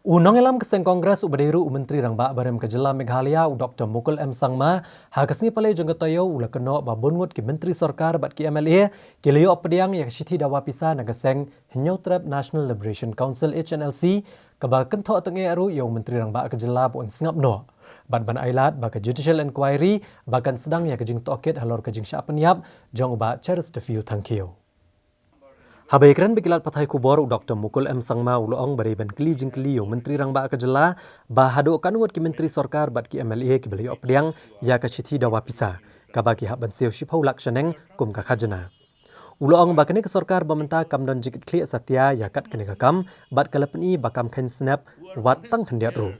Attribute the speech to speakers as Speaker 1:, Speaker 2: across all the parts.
Speaker 1: Unang ilam keseng Kongres ubadiru Menteri Rangba Barem Kejela Meghalaya Dr. Mukul M. Sangma hakasni palai jangkatayo ula keno babungut ki Menteri Sorkar bat ki MLA kilayo opediang yak shithi dawa pisa nagaseng Hinyotrap National Liberation Council HNLC kabakan tho tenge aru yo Menteri Rangba Kejela pun singap no. Ban ailat baka judicial inquiry bakan sedang yak kejing tokit halor kejing syapeniap jong ba Charles Tefil Tangkio. Habaikran bikilat pathai kubor Dr. Mukul M. Sangma uloong bariban keli jingkeli yo Menteri Rangba Kejela bahado kanwat ki Menteri Sorkar bat ki MLA ki beli opdiang ya ka chithi dawa pisa kabaki hak banseu shipau lakshaneng kum ka khajana. Uloong bakane ke Sorkar bamenta kamdon jikit kli satya yakat kene kam bat kalapni bakam khen snap wat tang thendiat ru.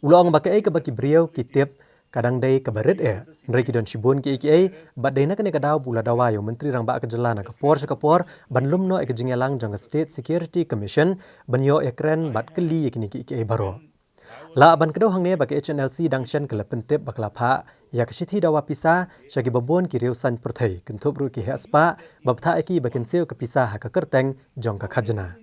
Speaker 1: Uloong bakai kabaki beliau kitip kadang day kabarit mereka don shibun ki bat day na kene kadaw bula dawa yo Menteri Rangba Kejela na kapor banlum no ekjingelang jang State Security Commission banyo ekren bat keli yakini ki baro la ban kedo hangne bak HNLC dangshan kelapentip baklapha ya kasithi dawa pisa shagi babon ki reusan perthai kentup ru ki haspa babtha eki bakin seu kapisa ha ka kerteng jong ka khajana.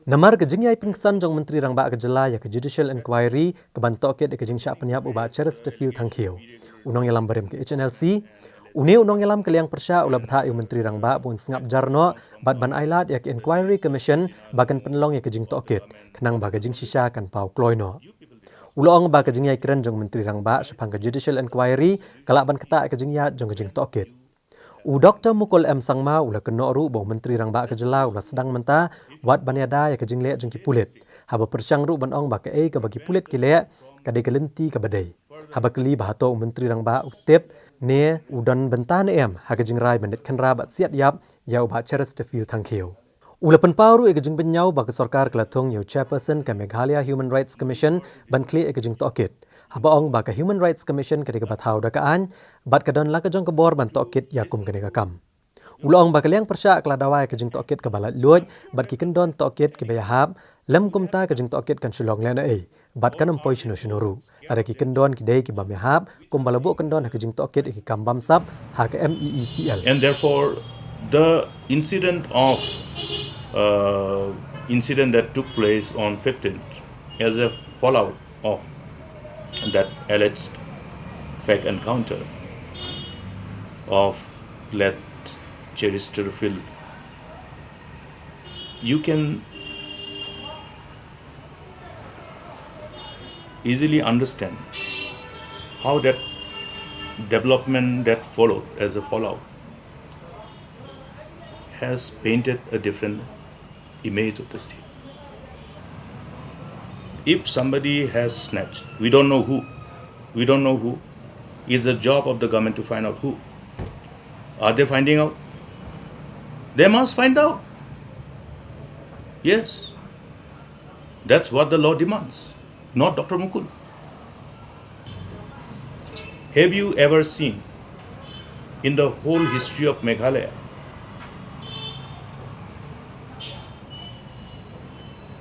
Speaker 1: Namar kejingyai pingsan jong Menteri Rangba Kejela ya ke judicial inquiry ke bantoket ke jingsya penyap uba Charles Tefil Tangkio. Unong yalam barem ke HNLC. Unong yalam keliang persya ula betha yu Menteri Rangba pun sengap jarno bat ban ailat ya ke inquiry commission bagan penelong ya ke jing toket kenang baga jing sisa kan pau kloino. Ulong ba ke jingyai keren jong Menteri Rangba sepang ke judicial inquiry kalak ban keta ke jingya jong ke jing toket. Dr. Mukul M. Sangma ula keno ru bo Menteri Rangba Kejela ula sedang menta wat banyada ya kejing le jengki pulit. Haba persyang ru banong ba ke bagi pulit ki le kadai kelenti ke badai. Haba keli bahato Menteri Rangba utip ne udan bentan ha kejing rai bandit kenra bat siat yap ya uba Charles Tefil Tangkio. Ula penparu kejing penyau ba ke Sorkar Kelatung yo chairperson ke Meghalaya Human Rights Commission ban kli kejing tokit. Habaong baka Human Rights Commission ketika bathau dakaan bat kadon la kejong kebor ban tokit yakum kenika kam. Ulong baka liang persya keladawai kejing tokit ke balat luoj bat ki kendon tokit ke bayahab lem kumta kejing tokit kan sulong lena bat kan empoi shinu ada ki kendon ki dei ki bamyahab kum balabuk kendon kejing tokit ki kam bamsap ha ke MEECL.
Speaker 2: And therefore the incident that took place on 15th as a fallout of that alleged fake encounter of late Charles Tefil, you can easily understand how that development that followed as a fallout has painted a different image of the state. If somebody has snatched, we don't know who. It's the job of the government to find out who. Are they finding out? They must find out. Yes. That's what the law demands, not Dr. Mukul. Have you ever seen in the whole history of Meghalaya,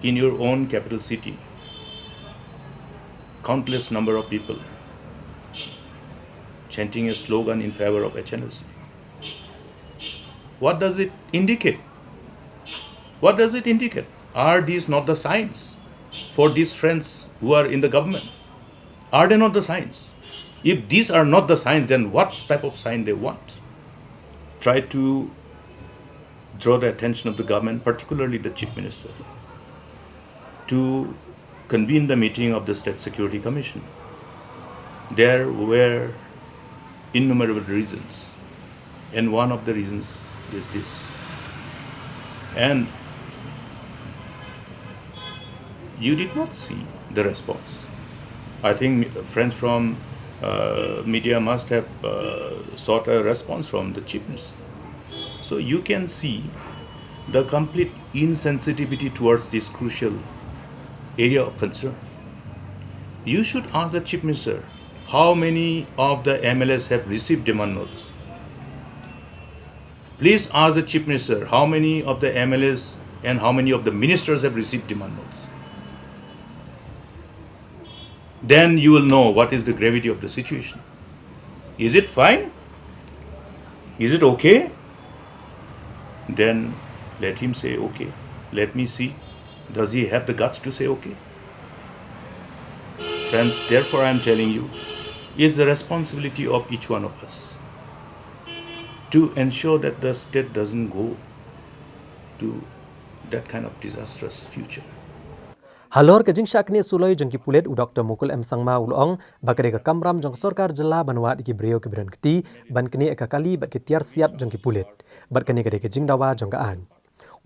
Speaker 2: in your own capital city, countless number of people chanting a slogan in favor of HNLC? What does it indicate? Are these not the signs for these friends who are in the government? Are they not the signs? If these are not the signs, then what type of sign they want? Try to draw the attention of the government, particularly the Chief Minister, to convene the meeting of the State Security Commission. There were innumerable reasons, and one of the reasons is this. And you did not see the response. I think friends from media must have sought a response from the Chief Minister. So you can see the complete insensitivity towards this crucial area of concern. You should ask the Chief Minister how many of the MLAs have received demand notes. Please ask the Chief Minister how many of the MLAs and how many of the ministers have received demand notes. Then you will know what is the gravity of the situation. Is it fine? Is it okay? Then let him say okay. Let me see. Does he have the guts to say okay? Friends, therefore I am telling you, it's the responsibility of each one of us to ensure that the state doesn't go to that kind of disastrous future.
Speaker 1: Halor ke jing syakni suloi jeng ki pulet u Dr. Mukul M. Sangma ulong bakade ke kamram jong sorkar jela banwat ki brio ke beran keti ban kini eka kali bat ke tiar siap jeng ki pulet bat kini kade ke jing dawa jong kaan.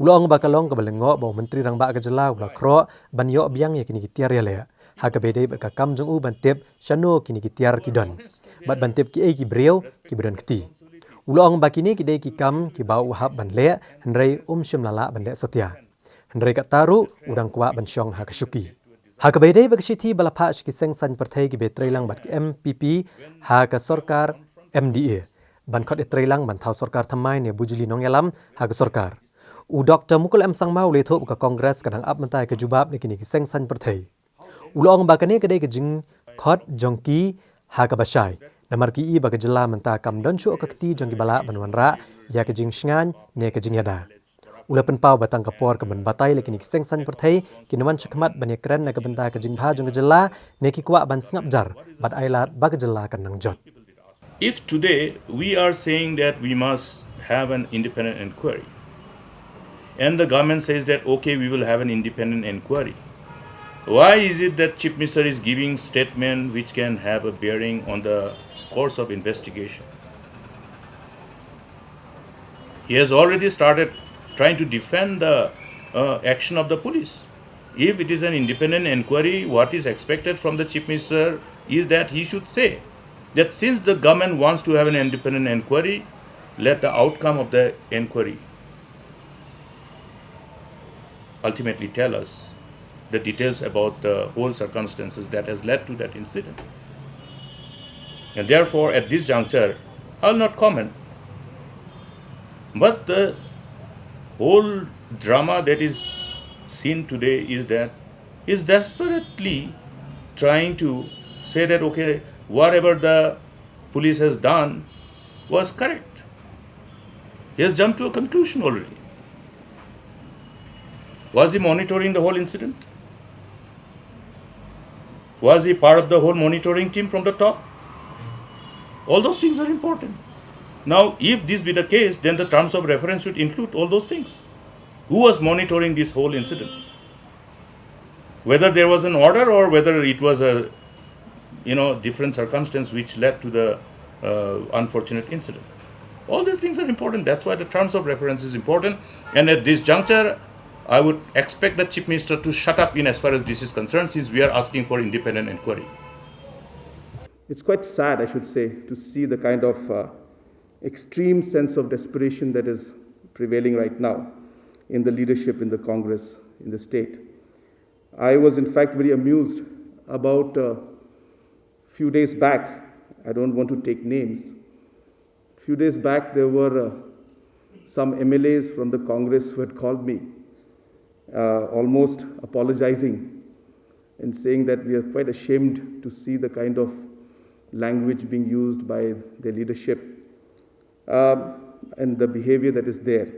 Speaker 1: Ulong bakalong ke belengo bawa menteri rang ba ke jela ula kro ban yo biang ya kini ki tiar ya le. Ha ke bede bat ka kam jong u bantep shano kini ki tiar ki don. Bat bantep ki ki brio ki beran keti. Ulong bakini ki de ki kam ki bau uhap ban le hendrai shim lala ban le setia. Hendrai kat taru udang kuat bensyong ha kesyuki. Ha kebaidai bagi siti balapa ki seng san partai ki betrelang bat ki MPP ha ke sorkar MDA. Ban khot etrelang ban thau sorkar thamai ne bujili nong yalam ha ke sorkar. U Dr. Mukul M. Sangma ule thop ke kongres kadang ap mentai ke jubab ne kini ki seng san partai. Ulong bakane kedai ke jing khot jongki ha ke basai. Namar ki i bagi jela menta kam don syu ke keti jongki bala banwanra ya ke jing shngan ne ke jing yada. Ula penpau batang kapor ke batai lekini kiseng san pertai kinuan cekmat banyak keren na kebenta ke jingha jong jela neki kuat ban sngap jar bat ailat bag jela kan nang jot.
Speaker 2: If today we are saying that we must have an independent inquiry, and the government says that okay, we will have an independent inquiry, why is it that Chief Minister is giving statement which can have a bearing on the course of investigation? He has already started trying to defend the action of the police. If it is an independent inquiry, what is expected from the Chief Minister is that he should say that since the government wants to have an independent inquiry, let the outcome of the inquiry ultimately tell us the details about the whole circumstances that has led to that incident. And therefore, at this juncture, I will not comment. But the whole drama that is seen today is desperately trying to say that okay, whatever the police has done was correct. He has jumped to a conclusion already. Was he monitoring the whole incident? Was he part of the whole monitoring team from the top? All those things are important. Now, if this be the case, then the terms of reference should include all those things. Who was monitoring this whole incident? Whether there was an order or whether it was a different circumstance which led to the unfortunate incident. All these things are important. That's why the terms of reference is important. And at this juncture, I would expect the Chief Minister to shut up in as far as this is concerned, since we are asking for independent inquiry.
Speaker 3: It's quite sad, I should say, to see the kind of extreme sense of desperation that is prevailing right now in the leadership in the Congress, in the state. I was in fact very amused about a few days back. I don't want to take names. A few days back there were some MLAs from the Congress who had called me almost apologizing and saying that we are quite ashamed to see the kind of language being used by the leadership and the behavior that is there.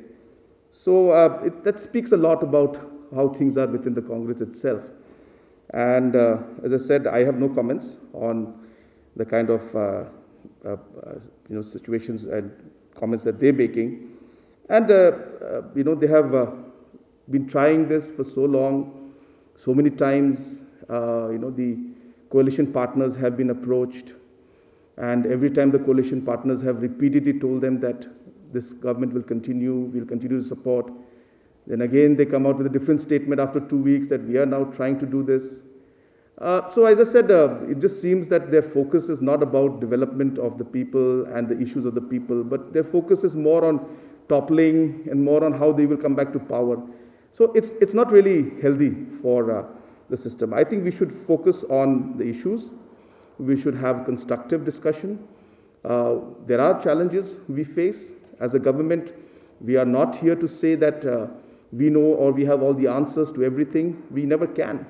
Speaker 3: So that speaks a lot about how things are within the Congress itself. And as I said, I have no comments on the kind of situations and comments that they're making. And they have been trying this for so long, so many times. The coalition partners have been approached, and every time the coalition partners have repeatedly told them that this government will continue, we'll continue to support. Then again, they come out with a different statement after 2 weeks that we are now trying to do this. So as I said, it just seems that their focus is not about development of the people and the issues of the people, but their focus is more on toppling and more on how they will come back to power. So it's not really healthy for the system. I think we should focus on the issues. We should have constructive discussion. There are challenges we face as a government. We are not here to say that we know or we have all the answers to everything. We never can.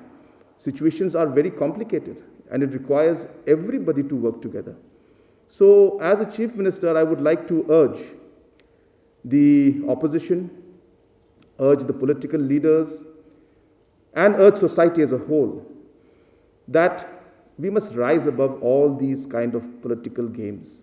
Speaker 3: Situations are very complicated, and it requires everybody to work together. So as a Chief Minister, I would like to urge the opposition, urge the political leaders, and urge society as a whole that We must rise above all these kind of political games.